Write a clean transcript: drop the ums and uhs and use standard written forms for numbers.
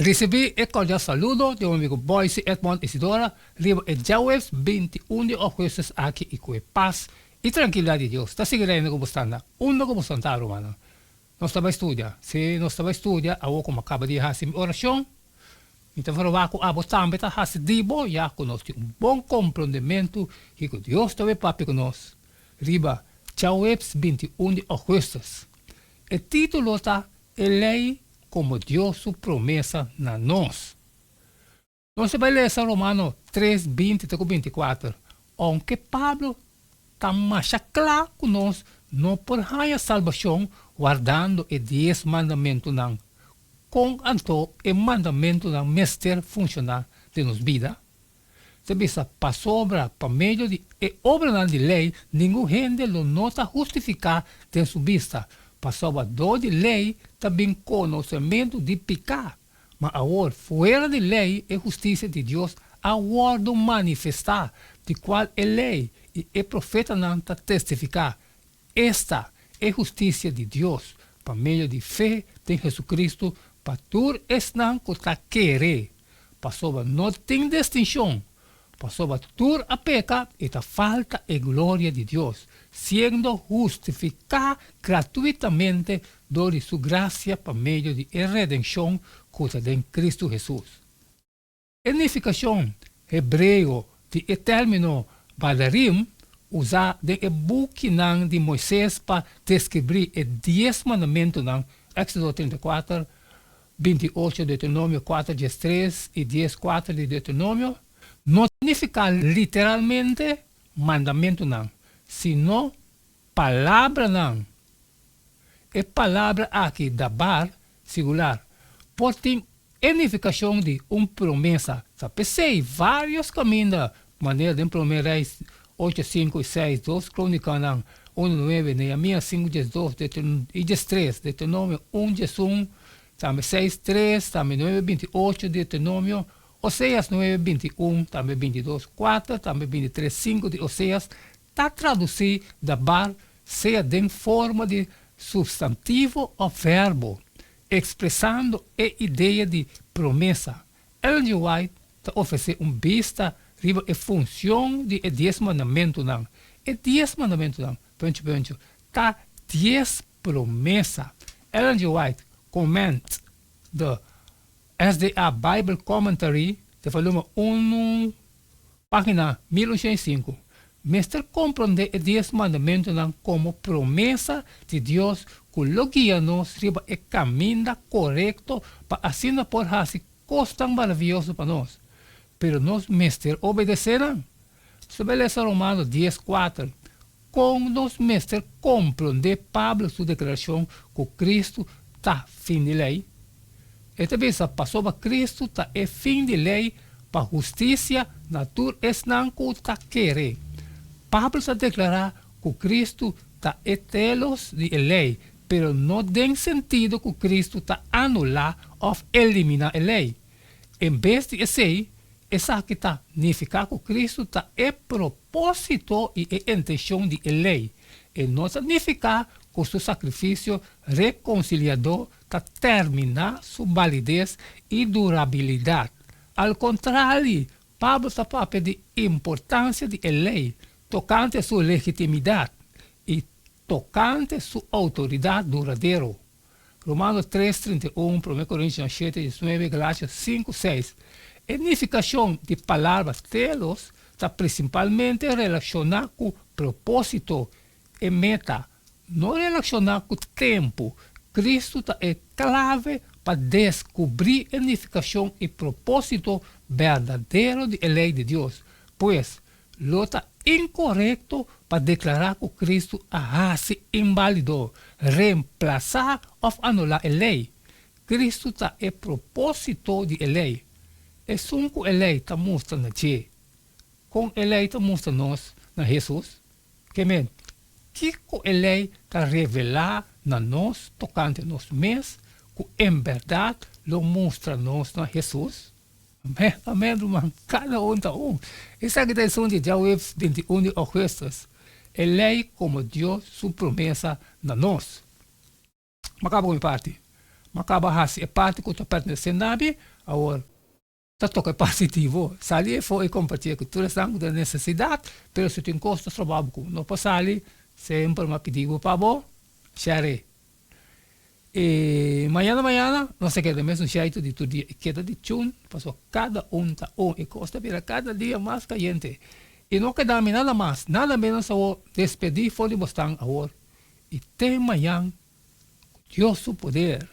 Recebi e cordial saludo de um amigo Boyce Edmond Isidora, livro é Jaues 21 de agosto aqui e com paz e tranquilidade de Deus. Está seguindo como está na como está romano. Nós estamos a estudar. Se nós estamos a estudar, eu como acaba de fazer oração, então vamos com a também está fazendo dibo, já conosco bom compreendimento que Deus também papi conosco. Riba Jaues 21 de agosto. O título está Lei como Deus su promessa na nós. Nós vai ler Romano 3, 20 e 24. Onde Pablo está mais claro conosco, não por a salvação, guardando os 10 mandamentos, com anto o mandamento não mestre funcionar de nos vida. Se bisa para sobra, para meio de obra de lei, nenhum gente lo nota justificar de sua vista. Passava do de lei também conhecimento de pecar, mas agora fora de lei é justiça de Deus agora manifestar, de qual é lei e o profeta não está testificar. Esta é justiça de Deus, por meio de fé em Jesus Cristo, para tudo não que está querer. Passava não tem distinção. Passava tudo a pecar e a falta e glória de Deus, sendo justificado gratuitamente por sua graça por meio de redenção que em Cristo Jesus. Unificação hebreu de término Badarim usa de buquinão de Moisés para descrever os 10 mandamentos em Éxodo 34, 28 de Deuteronômio 4, 13 e 10, 4 de Deuteronômio. Não significa literalmente mandamento não, sino palavra não. É palavra aqui da bar singular. Porém, unificação de promessa. Pensei vários caminhos da maneira de promessa 8, 5 e 6, 2 crônicas 1, 9, Neemias 5, 12 e 13, Deuteronômio 1, 1, também 6, 3, também 9, 28, Deuteronômio Oséias 9, 21, também 22, 4, também 23, 5 de Oséias, está traduzido da bar, seja em forma de substantivo ou verbo, expressando a ideia de promessa. Ellen G. White está oferecendo vista riba a função de 10 mandamentos. E 10 mandamentos, penso, está 10 promessas. Ellen G. White comenta the SDA Bible Commentary, de volume 1, página 1105. Mestre compreende os 10 mandamentos como promessa de Deus que lo guia-nos riba o caminho correto para assim por fazer coisas tão maravilhosas para nós. Pero nós, mestre, obedecerão. Se beleza Romano 10, 4. Com nós, mestre, compreende Pablo sua declaração que Cristo está fim de lei. Esta vez passou para Cristo está é fim de lei para justiça natura não que está querer. Pablo está declarar que Cristo está é telos de lei, pero não tem sentido que Cristo está anular ou eliminar a lei. Em vez de ser, essa que está significar que Cristo está é propósito e é intenção de lei. E não significa que seu sacrifício reconciliador está terminar sua validez e durabilidade. Ao contrário, Pablo está para pedir importância de lei, tocante a sua legitimidade e tocante a sua autoridade duradoura. Romanos 3, 31, 1 Coríntios 7, 19, Galátias 5, 6. A unificação de palavras telos está principalmente relacionada com propósito e meta, não relacionada com tempo. Cristo é clave para descobrir a unificação e propósito verdadeiro da lei de Deus, pois lo está incorreto para declarar que Cristo se invalidou, reemplazar ou anular a lei. Cristo é propósito da lei. É só que a lei está mostrando aqui. Com a lei está mostrando nós, na Jesus. Que a lei está revelar na nós, tocante a nós mesmos, que em verdade lo mostra nós na Jesus. Amém, amém, irmão. Cada está Essa aqui é a lição de Jaues 21 de agosto. A lei como Deus, sua promessa na nós. Mas acabou minha parte. makabahasi hepático to perto senabi, agora toca positivo. Sali foi compartilhar cultura sangue da necessidade, pero se tem costas trabalho com não passali, sempre me pediu para bo, share. E manhã não se queda mesmo jeito de tudo dia, queda de chun, passou cada tá e costa vira cada dia mais caliente. E não queda nada mais, nada menos a despedir foi de bostang agora. E tem manhã, Deus o poder.